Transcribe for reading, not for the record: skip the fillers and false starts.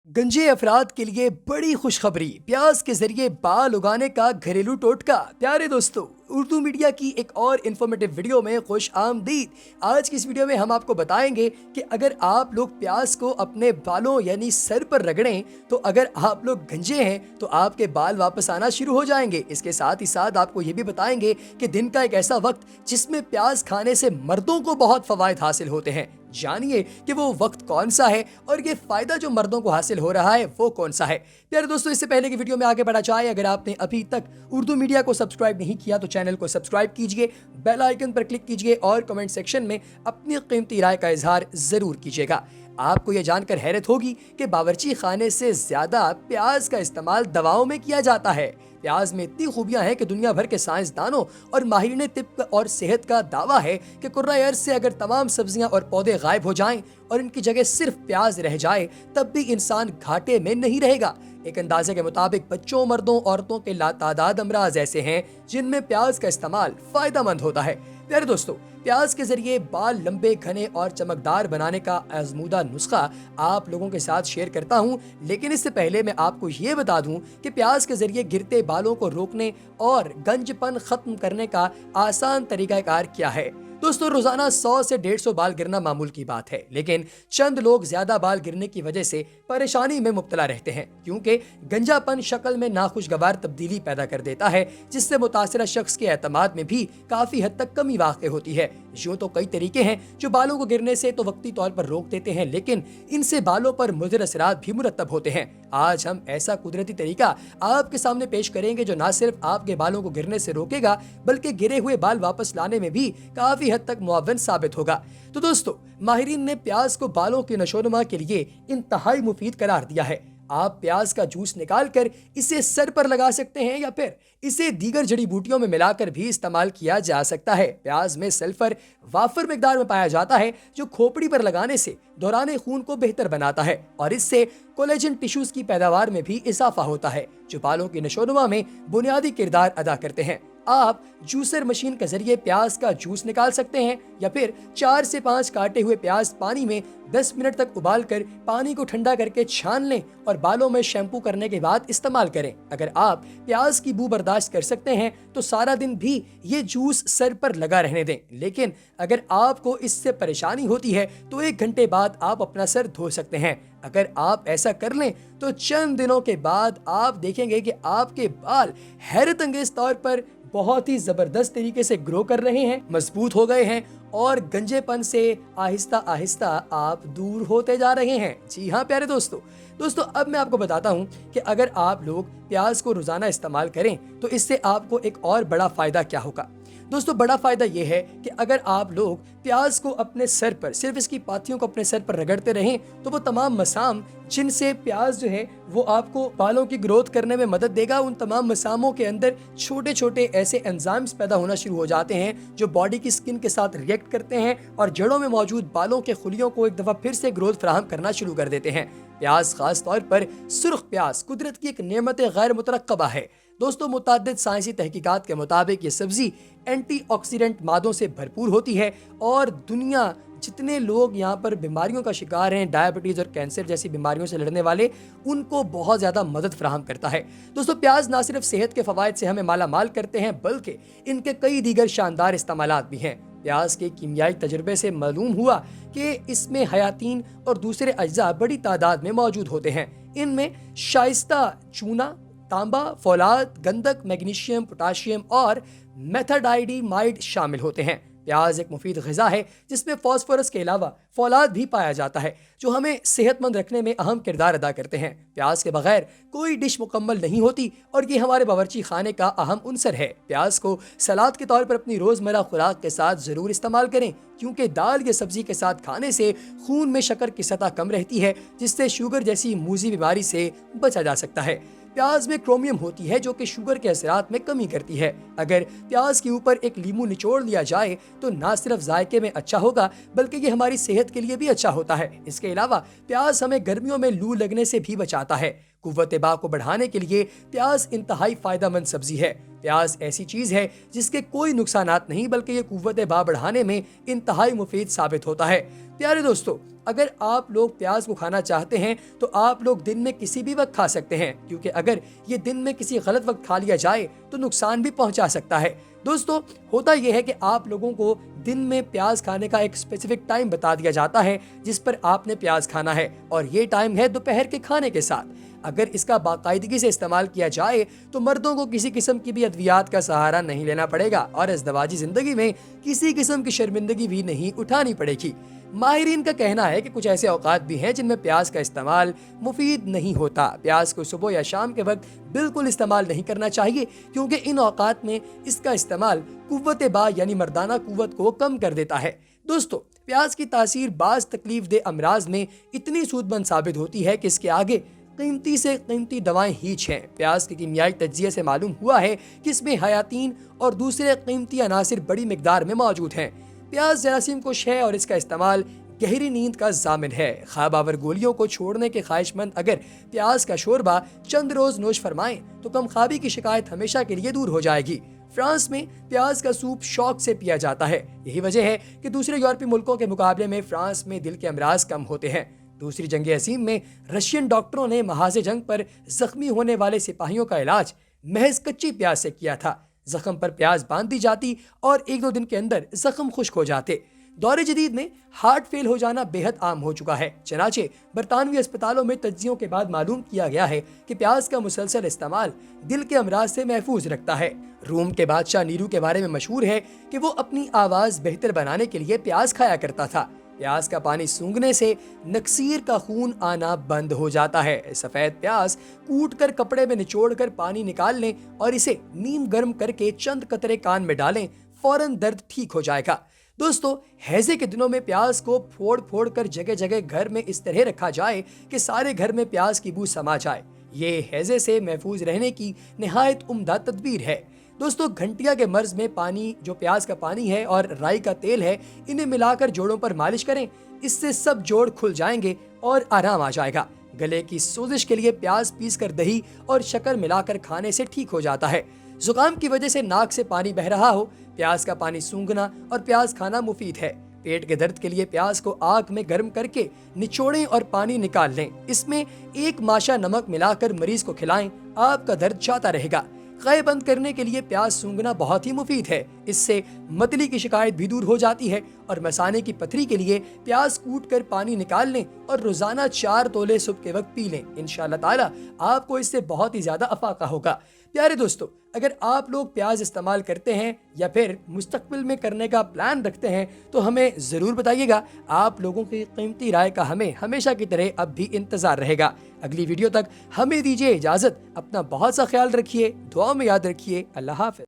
गंजे अफराद के लिए बड़ी खुशखबरी, प्याज के जरिए बाल उगाने का घरेलू टोटका। प्यारे दोस्तों, उर्दू मीडिया की एक और इन्फॉर्मेटिव वीडियो में खुश आमदीद। आज की इस वीडियो में हम आपको बताएंगे कि अगर आप लोग प्याज को अपने बालों यानी सर पर रगड़ें तो अगर आप लोग गंजे हैं तो आपके बाल वापस आना शुरू हो जाएंगे। इसके साथ ही साथ आपको ये भी बताएंगे कि दिन का एक ऐसा वक्त जिसमें प्याज खाने से मर्दों को बहुत फवायद हासिल होते हैं। जानिए कि वो वक्त कौन सा है और ये फायदा जो मर्दों को हासिल हो रहा है वो कौन सा है। प्यारे दोस्तों, इससे पहले कि वीडियो में आगे बढ़ा जाए, अगर आपने अभी तक उर्दू मीडिया को सब्सक्राइब नहीं किया तो चैनल को सब्सक्राइब कीजिए, बेल आइकन पर क्लिक कीजिए और कमेंट सेक्शन में अपनी कीमती राय का इजहार जरूर कीजिएगा। आपको यह जानकर हैरत होगी कि बावर्ची खाने से ज्यादा प्याज का इस्तेमाल दवाओं में किया जाता है। प्याज में इतनी खूबियां हैं कि दुनिया भर के साइंसदानों और माहिरीन तिब और सेहत का दावा है कि कुर्रा अर्ज से अगर तमाम सब्जियां और पौधे गायब हो जाएं और इनकी जगह सिर्फ प्याज रह जाए तब भी इंसान घाटे में नहीं रहेगा। एक अंदाजे के मुताबिक बच्चों, मर्दों, औरतों के लातादाद अमराज ऐसे हैं जिनमें प्याज का इस्तेमाल फायदेमंद होता है। प्यारे दोस्तों, प्याज के जरिए बाल लंबे, घने और चमकदार बनाने का आजमूदा नुस्खा आप लोगों के साथ शेयर करता हूं, लेकिन इससे पहले मैं आपको ये बता दूं कि प्याज के जरिए गिरते बालों को रोकने और गंजपन खत्म करने का आसान तरीकाकार क्या है। दोस्तों, रोजाना 100 से 150 बाल गिरना मामूल की बात है, लेकिन चंद लोग ज्यादा बाल गिरने की वजह से परेशानी में मुब्तला रहते हैं, क्योंकि गंजापन शक्ल में नाखुशगवार तब्दीली पैदा कर देता है, जिससे मुतासिरा शख्स के एतमाद में भी काफी हद तक कमी वाक़ होती है। यूं तो कई तरीके हैं जो बालों को गिरने से तो वक्ती तौर पर रोक देते हैं, लेकिन इनसे बालों पर मुज़र असरात भी मुरतब होते हैं। आज हम ऐसा कुदरती तरीका आपके सामने पेश करेंगे जो न सिर्फ आपके बालों को गिरने से रोकेगा बल्कि गिरे हुए बाल वापस लाने में भी काफी हद तक मुआवन साबित होगा। तो दोस्तों, माहिरीन ने प्याज को बालों की नशोनुमा के लिए इंतहाई मुफीद करार दिया है। आप प्याज का जूस निकालकर इसे सर पर लगा सकते हैं या फिर इसे दीगर जड़ी बूटियों में मिलाकर भी इस्तेमाल किया जा सकता है। प्याज में सल्फर वाफर मिकदार में पाया जाता है जो खोपड़ी पर लगाने से दौरान खून को बेहतर बनाता है और इससे कोलेजन टिश्यूज की पैदावार में भी इजाफा होता है जो बालों की नशोनुमा में बुनियादी किरदार अदा करते हैं। आप जूसर मशीन के जरिए प्याज का जूस निकाल सकते हैं या फिर 4 से 5 काटे हुए प्याज पानी में 10 मिनट तक उबालकर पानी को ठंडा करके छान लें और बालों में शैम्पू करने के बाद इस्तेमाल करें। अगर आप प्याज की बू बर्दाश्त कर सकते हैं तो सारा दिन भी ये जूस सर पर लगा रहने दें, लेकिन अगर आपको इससे परेशानी होती है तो 1 घंटे बाद आप अपना सर धो सकते हैं। अगर आप ऐसा कर लें तो चंद दिनों के बाद आप देखेंगे कि आपके बाल हैरत अंगेज तौर पर बहुत ही जबरदस्त तरीके से ग्रो कर रहे हैं, मजबूत हो गए हैं और गंजेपन से आहिस्ता आहिस्ता आप दूर होते जा रहे हैं। जी हाँ प्यारे दोस्तों, अब मैं आपको बताता हूँ कि अगर आप लोग प्याज को रोजाना इस्तेमाल करें तो इससे आपको एक और बड़ा फायदा क्या होगा। दोस्तों, बड़ा फायदा यह है कि अगर आप लोग प्याज को अपने सर पर, सिर्फ इसकी पातियों को अपने सर पर रगड़ते रहें तो वो तमाम मसाम जिनसे प्याज जो है वो आपको बालों की ग्रोथ करने में मदद देगा, उन तमाम मसामों के अंदर छोटे छोटे ऐसे एंजाइम्स पैदा होना शुरू हो जाते हैं जो बॉडी की स्किन के साथ रिएक्ट करते हैं और जड़ों में मौजूद बालों के खुलियों को एक दफा फिर से ग्रोथ फराहम करना शुरू कर देते हैं। प्याज खास तौर पर सुर्ख प्याज कुदरत की एक नेमत गैर मुतरक्कबा है। दोस्तों, मुताद्दिद साइंसी तहकीकात के मुताबिक ये सब्जी एंटीऑक्सीडेंट मादों से भरपूर होती है और दुनिया जितने लोग यहाँ पर बीमारियों का शिकार हैं, डायबिटीज और कैंसर जैसी बीमारियों से लड़ने वाले, उनको बहुत ज्यादा मदद फराहम करता है। दोस्तों, प्याज ना सिर्फ सेहत के फवायद से हमें माला माल करते हैं बल्कि इनके कई दीगर शानदार इस्तेमालात भी हैं। प्याज के कीमियाई तजुर्बे से मालूम हुआ कि इसमें हयातीन और दूसरे अज्जा बड़ी तादाद में मौजूद होते हैं। इनमें शाइस्ता चूना, तांबा, फौलाद, गंधक, मैग्नीशियम, पोटाशियम और मेथाडाइडिमाइड शामिल होते हैं। प्याज एक मुफीद ग़िज़ा है जिसमें फास्फोरस के अलावा फौलाद भी पाया जाता है जो हमें सेहतमंद रखने में अहम किरदार अदा करते हैं। प्याज के बगैर कोई डिश मुकम्मल नहीं होती और ये हमारे बावर्ची खाने का अहम उनसर है। प्याज को सलाद के तौर पर अपनी रोज़मर्रा खुराक के साथ ज़रूर इस्तेमाल करें, क्योंकि दाल या सब्जी के साथ खाने से खून में शक्कर की सतह कम रहती है जिससे शुगर जैसी मूजी बीमारी से बचा जा सकता है। प्याज में क्रोमियम होती है जो कि शुगर के असरात में कमी करती है। अगर प्याज के ऊपर एक लीमू निचोड़ लिया जाए तो ना सिर्फ जायके में अच्छा होगा बल्कि ये हमारी सेहत के लिए भी अच्छा होता है। इसके अलावा प्याज हमें गर्मियों में लू लगने से भी बचाता है। कुव्वत बा को बढ़ाने के लिए प्याज इंतहाई फायदेमंद सब्जी है। प्याज ऐसी चीज है जिसके कोई नुकसानात नहीं बल्कि ये कुव्वत बा बढ़ाने में इंतहाई मुफीद साबित होता है। प्यारे दोस्तों, अगर आप लोग प्याज को खाना चाहते हैं तो आप लोग दिन में किसी भी वक्त खा सकते हैं, क्योंकि अगर ये दिन में किसी गलत वक्त खा लिया जाए तो नुकसान भी पहुंचा सकता है। दोस्तों, होता यह है कि आप लोगों को दिन में प्याज खाने का एक स्पेसिफिक टाइम बता दिया जाता है जिस पर आपने प्याज खाना है, और ये टाइम है दोपहर के खाने के साथ। अगर इसका बाकायदगी से इस्तेमाल किया जाए तो मर्दों को किसी किस्म की भी अद्वियात का सहारा नहीं लेना पड़ेगा और अज़दवाजी जिंदगी में किसी किस्म की शर्मिंदगी भी नहीं उठानी पड़ेगी। माहिरीन का कहना है कि कुछ ऐसे औकात भी हैं जिनमें प्याज का इस्तेमाल मुफीद नहीं होता। प्याज को सुबह या शाम के वक्त बिल्कुल इस्तेमाल नहीं करना चाहिए, क्योंकि इन औकात में इसका इस्तेमाल कुव्वत बा यानी मर्दाना कुव्वत को कम कर देता है। दोस्तों, प्याज की तासीर बाज तकलीफ दे अमराज में इतनी सूदमंद साबित होती है कि इसके आगे कीमती से कीमती दवाएं हीच हैं। प्याज के कीमियाई तज्जिये से मालूम हुआ है कि इसमें हयातीन और दूसरे कीमती अनासिर बड़ी मिकदार में मौजूद हैं। प्याज जरासीम कुश है और इसका इस्तेमाल गहरी नींद का जामिन है। ख्वाब आवर गोलियों को छोड़ने के ख्वाहिशमंद अगर प्याज का शोरबा चंद रोज नोश फरमाएं तो कम ख्वाबी की शिकायत हमेशा के लिए दूर हो जाएगी। फ्रांस में प्याज का सूप शौक से पिया जाता है। यही वजह है कि दूसरे यूरोपीय मुल्कों के मुकाबले में फ्रांस में दिल के अमराज कम होते हैं। दूसरी जंग असीम में रशियन डॉक्टरों ने महाज़े जंग पर जख्मी होने वाले सिपाहियों का इलाज महज कच्ची प्याज से किया था। जख्म पर प्याज बांध दी जाती और 1-2 दिन के अंदर जख्म खुश्क हो जाते। दौरे जदीद में हार्ट फेल हो जाना बेहद आम हो चुका है। चनाचे बरतानवी अस्पतालों में तज्जियों के बाद मालूम किया गया है कि प्याज का मुसलसल इस्तेमाल दिल के अमराज से महफूज रखता है। रोम के बादशाह नीरू के बारे में मशहूर है कि वो अपनी आवाज बेहतर बनाने के लिए प्याज खाया करता था। प्याज का पानी सूंघने से नक्सीर का खून आना बंद हो जाता है। सफेद प्याज कूट कर कपड़े में निचोड़ कर पानी निकाल लें और इसे नीम गर्म करके चंद कतरे कान में डालें, फौरन दर्द ठीक हो जाएगा। दोस्तों, हैजे के दिनों में प्याज को फोड़ फोड़ कर जगह जगह घर में इस तरह रखा जाए कि सारे घर में प्याज की बू समा जाए। ये हैजे से महफूज रहने की निहायत उम्दा तदबीर है। दोस्तों, घंटिया के मर्ज में पानी, जो प्याज का पानी है और राई का तेल है, इन्हें मिलाकर जोड़ों पर मालिश करें। इससे सब जोड़ खुल जाएंगे और आराम आ जाएगा। गले की सोजिश के लिए प्याज पीसकर दही और शक्कर मिलाकर खाने से ठीक हो जाता है। जुकाम की वजह से नाक से पानी बह रहा हो, प्याज का पानी सूंघना और प्याज खाना मुफीद है। पेट के दर्द के लिए प्याज को आग में गर्म करके निचोड़ें और पानी निकाल लें। इसमें 1 माशा नमक मिलाकर मरीज को खिलाएं, आपका दर्द जाता रहेगा। क़य बंद करने के लिए प्याज सूंघना बहुत ही मुफीद है। इससे मतली की शिकायत भी दूर हो जाती है। और मसाने की पथरी के लिए प्याज कूट कर पानी निकाल लें और रोजाना 4 तोले सुबह के वक्त पी लें। इंशाअल्लाह ताला आपको इससे बहुत ही ज्यादा अफाका होगा। प्यारे दोस्तों, अगर आप लोग प्याज इस्तेमाल करते हैं या फिर मुस्तकबिल में करने का प्लान रखते हैं तो हमें ज़रूर बताइएगा। आप लोगों की कीमती राय का हमें हमेशा की तरह अब भी इंतज़ार रहेगा। अगली वीडियो तक हमें दीजिए इजाज़त। अपना बहुत सा ख्याल रखिए, दुआ में याद रखिए। अल्लाह हाफ़िज़।